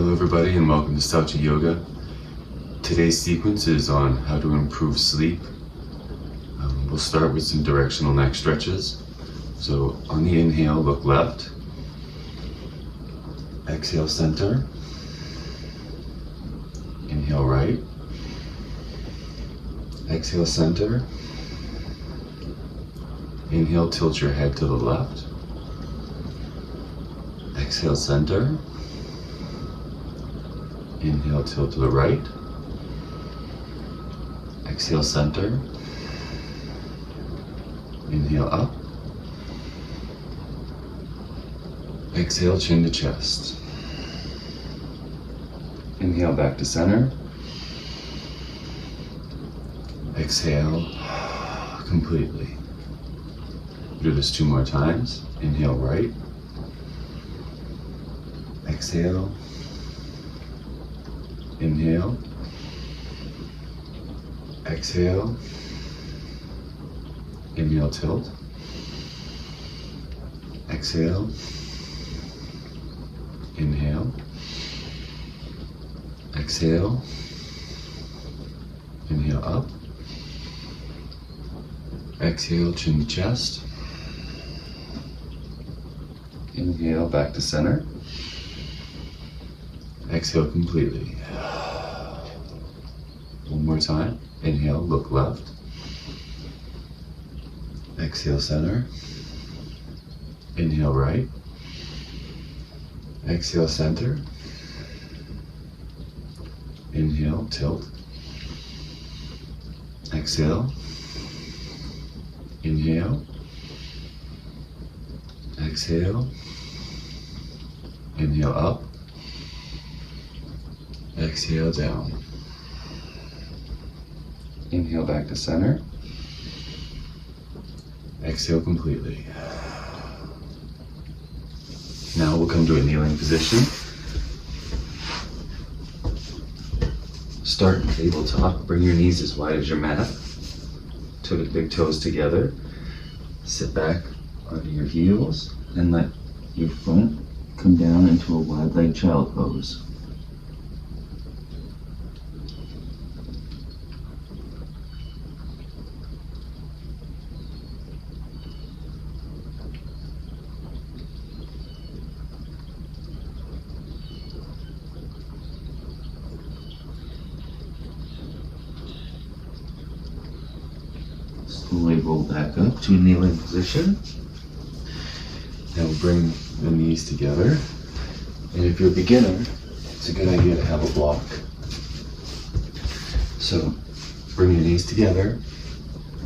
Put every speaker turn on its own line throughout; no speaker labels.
Hello everybody and welcome to Stoucha Yoga. Today's sequence is on how to improve sleep. We'll start with some directional neck stretches. So on the inhale, look left. Exhale, center. Inhale, right. Exhale, center. Inhale, tilt your head to the left. Exhale, center. Inhale, tilt to the right. Exhale, center. Inhale, up. Exhale, chin to chest. Inhale, back to center. Exhale completely. Do this 2 more times. Inhale, right. Exhale. Inhale. Exhale. Inhale, tilt. Exhale. Inhale. Exhale. Inhale, up. Exhale, chin to chest. Inhale, back to center. Exhale completely. 1 more time. Inhale, look left. Exhale, center. Inhale, right. Exhale, center. Inhale, tilt. Exhale. Inhale. Exhale. Inhale, up. Exhale, down. Inhale, back to center. Exhale completely. Now we'll come to a kneeling position. Start in tabletop. Bring your knees as wide as your mat. Big toes together. Sit back onto your heels and let your front come down into a wide leg child pose. Slowly roll back up to a kneeling position. Now we'll bring the knees together. And if you're a beginner, it's a good idea to have a block. So bring your knees together.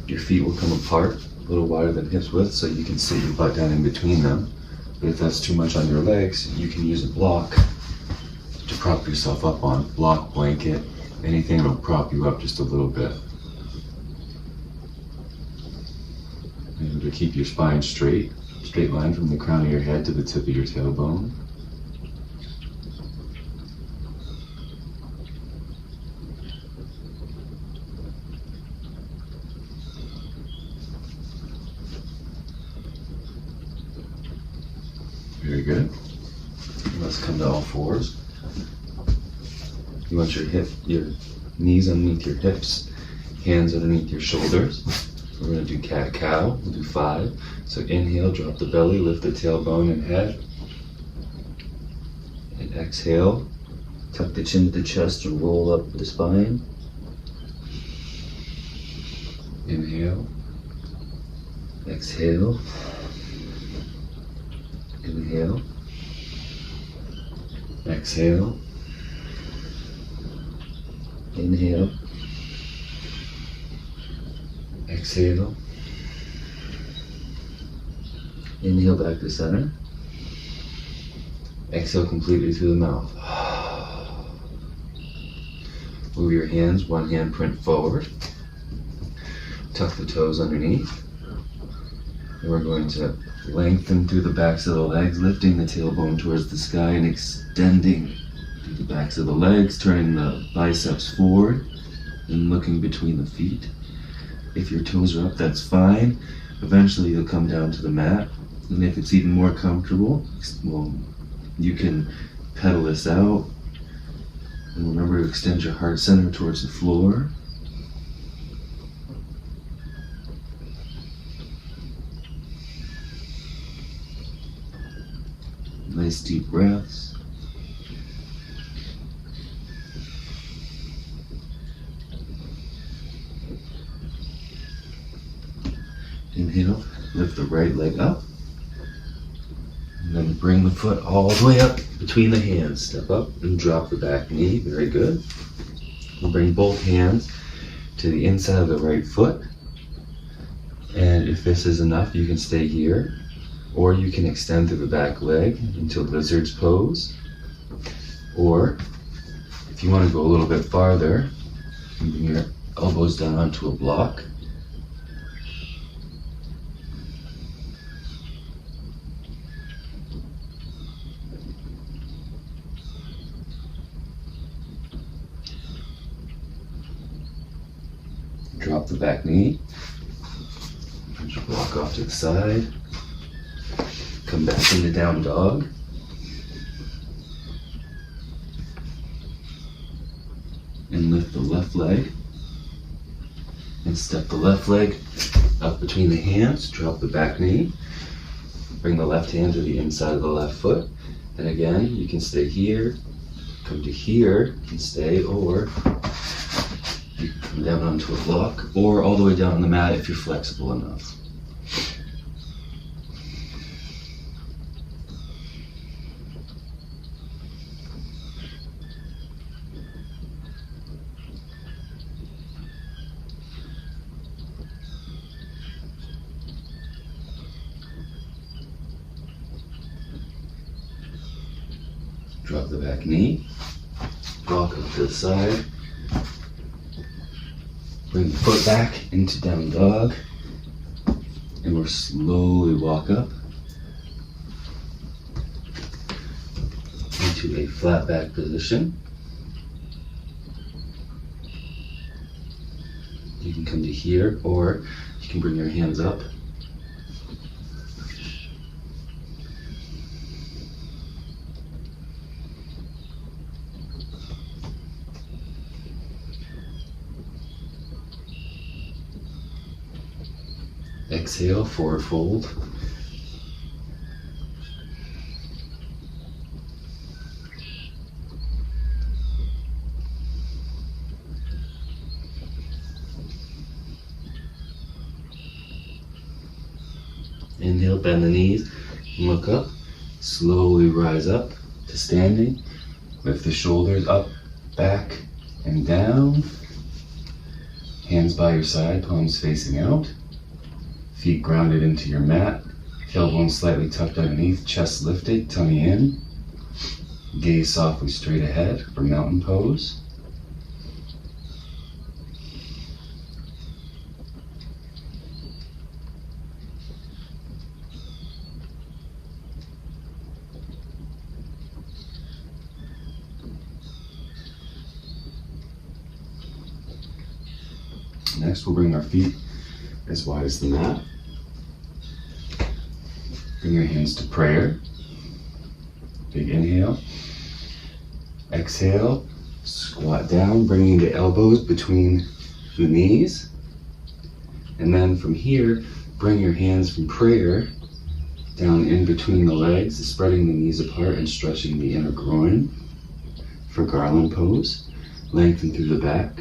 Your feet will come apart a little wider than hips width so you can sit your butt down in between them. But if that's too much on your legs, you can use a block to prop yourself up on. Block, blanket, anything that'll prop you up just a little bit. And to keep your spine straight line from the crown of your head to the tip of your tailbone. Very good. Let's come to all fours. You want your knees underneath your hips, hands underneath your shoulders. We're going to do cat-cow. We'll do 5. So inhale, drop the belly, lift the tailbone and head. And exhale, tuck the chin to the chest and roll up the spine. Inhale. Exhale. Inhale. Exhale. Inhale. Exhale. Inhale, back to center. Exhale completely through the mouth. Move your hands, one hand print forward. Tuck the toes underneath. And we're going to lengthen through the backs of the legs, lifting the tailbone towards the sky and extending through the backs of the legs, turning the biceps forward and looking between the feet. If your toes are up, that's fine. Eventually you'll come down to the mat. And if it's even more comfortable, well, you can pedal this out And remember to extend your heart center towards the floor. Nice deep breaths. Inhale, lift the right leg up. And then bring the foot all the way up between the hands. Step up and drop the back knee. Very good. We'll bring both hands to the inside of the right foot. And if this is enough, you can stay here. Or you can extend through the back leg into lizard's pose. Or if you want to go a little bit farther, you can bring your elbows down onto a block. Drop the back knee. Just walk off to the side. Come back into down dog. And lift the left leg. And step the left leg up between the hands. Drop the back knee. Bring the left hand to the inside of the left foot. And again, you can stay here. Come to here and stay, or you can come down onto a block, or all the way down on the mat if you're flexible enough. Drop the back knee, walk up to the side, bring the foot back into down dog, and we'll slowly walk up into a flat back position. You can come to here, or you can bring your hands up. Exhale, forward fold. Inhale, bend the knees, and look up. Slowly rise up to standing. Lift the shoulders up, back, and down. Hands by your side, palms facing out. Feet grounded into your mat. Tailbone slightly tucked underneath, chest lifted, tummy in. Gaze softly straight ahead for mountain pose. Next, we'll bring our feet as wide as the mat. Bring your hands to prayer. Big inhale. Exhale. Squat down, bringing the elbows between the knees. And then from here, bring your hands from prayer down in between the legs, spreading the knees apart and stretching the inner groin for garland pose. Lengthen through the back.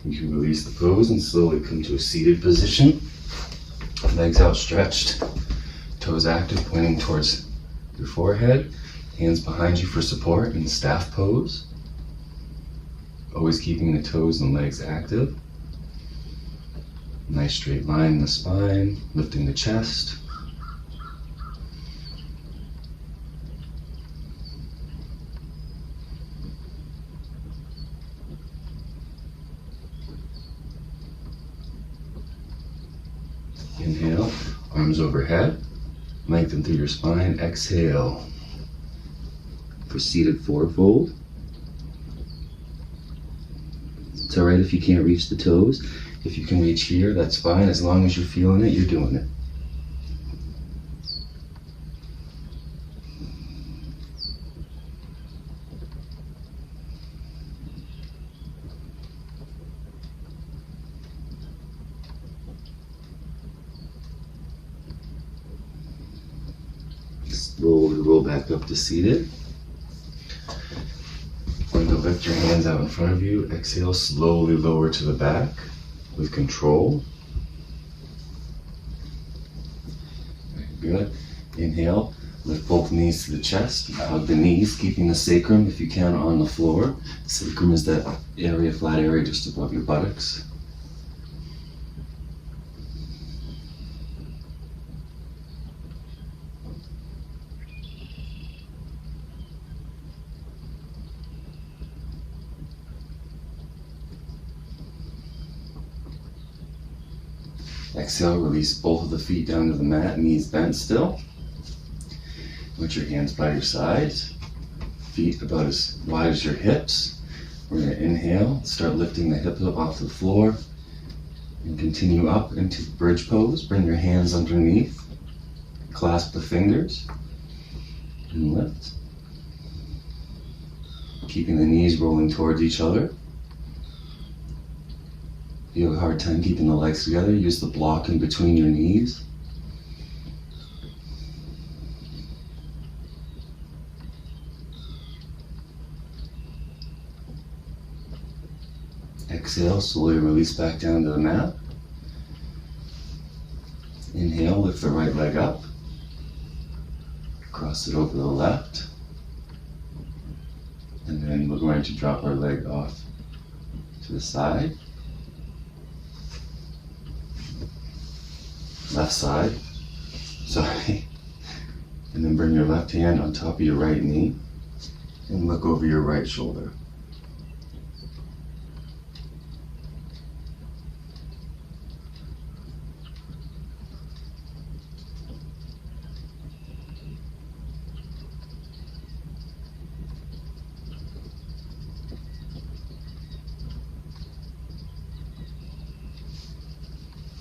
You can release the pose and slowly come to a seated position. Legs outstretched, toes active, pointing towards your forehead. Hands behind you for support in staff pose. Always keeping the toes and legs active. Nice straight line in the spine, lifting the chest. Inhale, arms overhead. Lengthen through your spine. Exhale for seated forward fold. It's alright if you can't reach the toes. If you can reach here, that's fine. As long as you're feeling it, you're doing it. Slowly roll back up to seated. Going to lift your hands out in front of you. Exhale, slowly lower to the back with control. Very good. Inhale, lift both knees to the chest. Hug the knees, keeping the sacrum, if you can, on the floor. The sacrum is that area, flat area just above your buttocks. Exhale, release both of the feet down to the mat, knees bent still. Put your hands by your sides, feet about as wide as your hips. We're going to inhale, start lifting the hips up off the floor, and continue up into bridge pose. Bring your hands underneath, clasp the fingers, and lift. Keeping the knees rolling towards each other. If you have a hard time keeping the legs together, use the block in between your knees. Exhale, slowly release back down to the mat. Inhale, lift the right leg up. Cross it over the left. And then we're going to drop our leg off to the side. Left side, sorry. And then bring your left hand on top of your right knee and look over your right shoulder.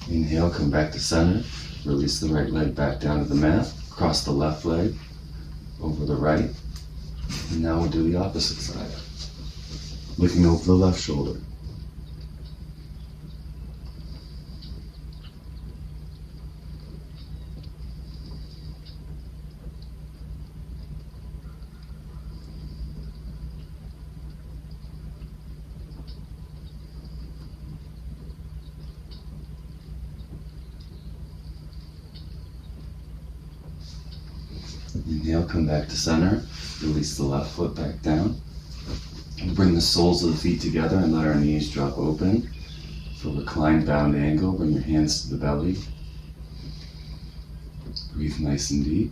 Inhale, come back to center. Release the right leg back down to the mat. Cross the left leg over the right. And now we'll do the opposite side. Looking over the left shoulder. Inhale, come back to center. Release the left foot back down. And bring the soles of the feet together and let our knees drop open. For reclined bound angle, bring your hands to the belly. Breathe nice and deep.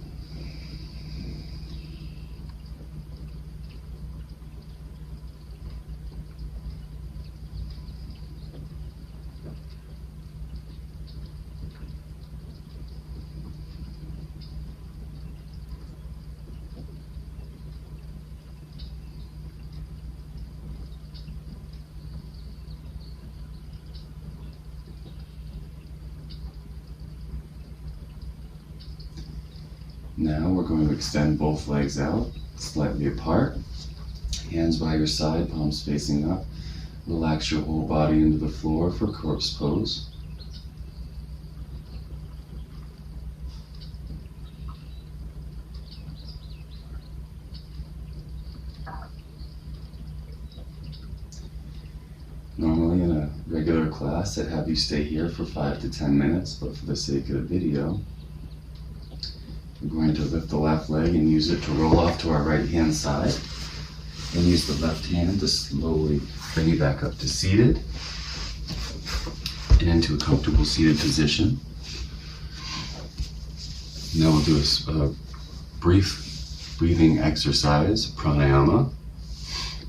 Now we're going to extend both legs out, slightly apart. Hands by your side, palms facing up. Relax your whole body into the floor for corpse pose. Normally in a regular class, I'd have you stay here for 5 to 10 minutes, but for the sake of the video, we're going to lift the left leg and use it to roll off to our right hand side. And use the left hand to slowly bring you back up to seated and into a comfortable seated position. Now we'll do a brief breathing exercise, pranayama.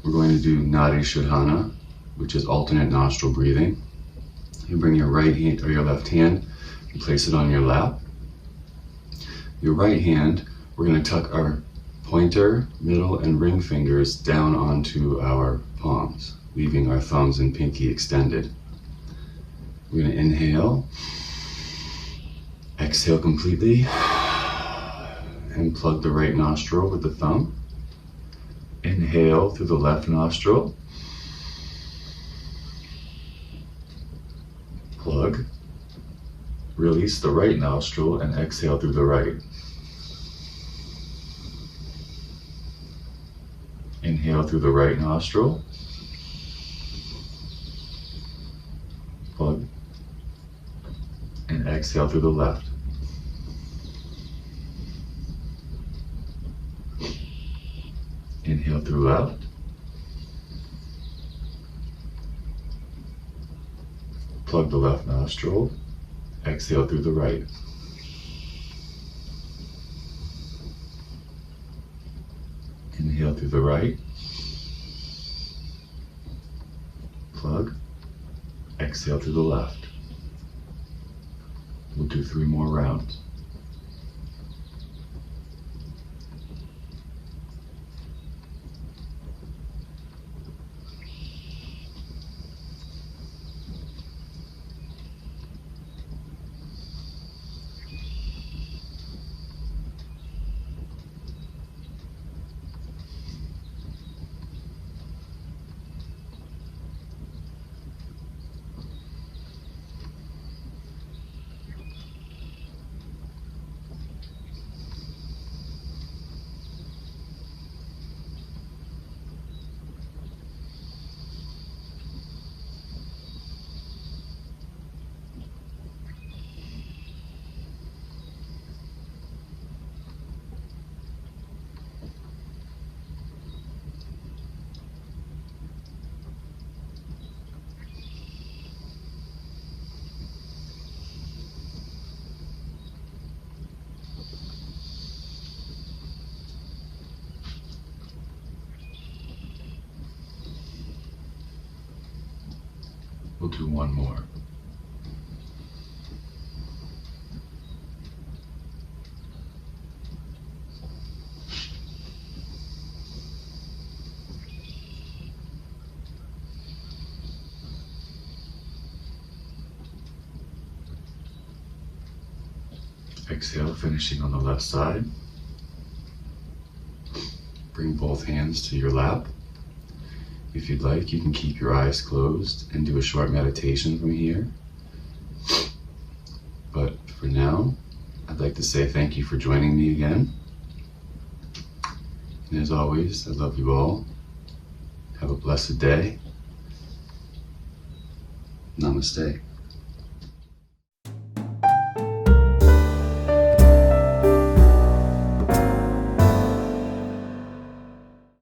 We're going to do Nadi Shodhana, which is alternate nostril breathing. You bring your right hand or your left hand and place it on your lap. your right hand, we're going to tuck our pointer, middle, and ring fingers down onto our palms, leaving our thumbs and pinky extended. We're going to inhale, exhale completely, and plug the right nostril with the thumb. Inhale through the left nostril. Plug. Release the right nostril and exhale through the right. Inhale through the right nostril. Plug. And exhale through the left. Inhale through left. Plug the left nostril. Exhale through the right. Inhale through the right. Plug. Exhale through the left. We'll do 3 more rounds. We'll do 1 more. Exhale, finishing on the left side. Bring both hands to your lap. If you'd like, you can keep your eyes closed and do a short meditation from here. But for now, I'd like to say thank you for joining me again. And as always, I love you all. Have a blessed day. Namaste.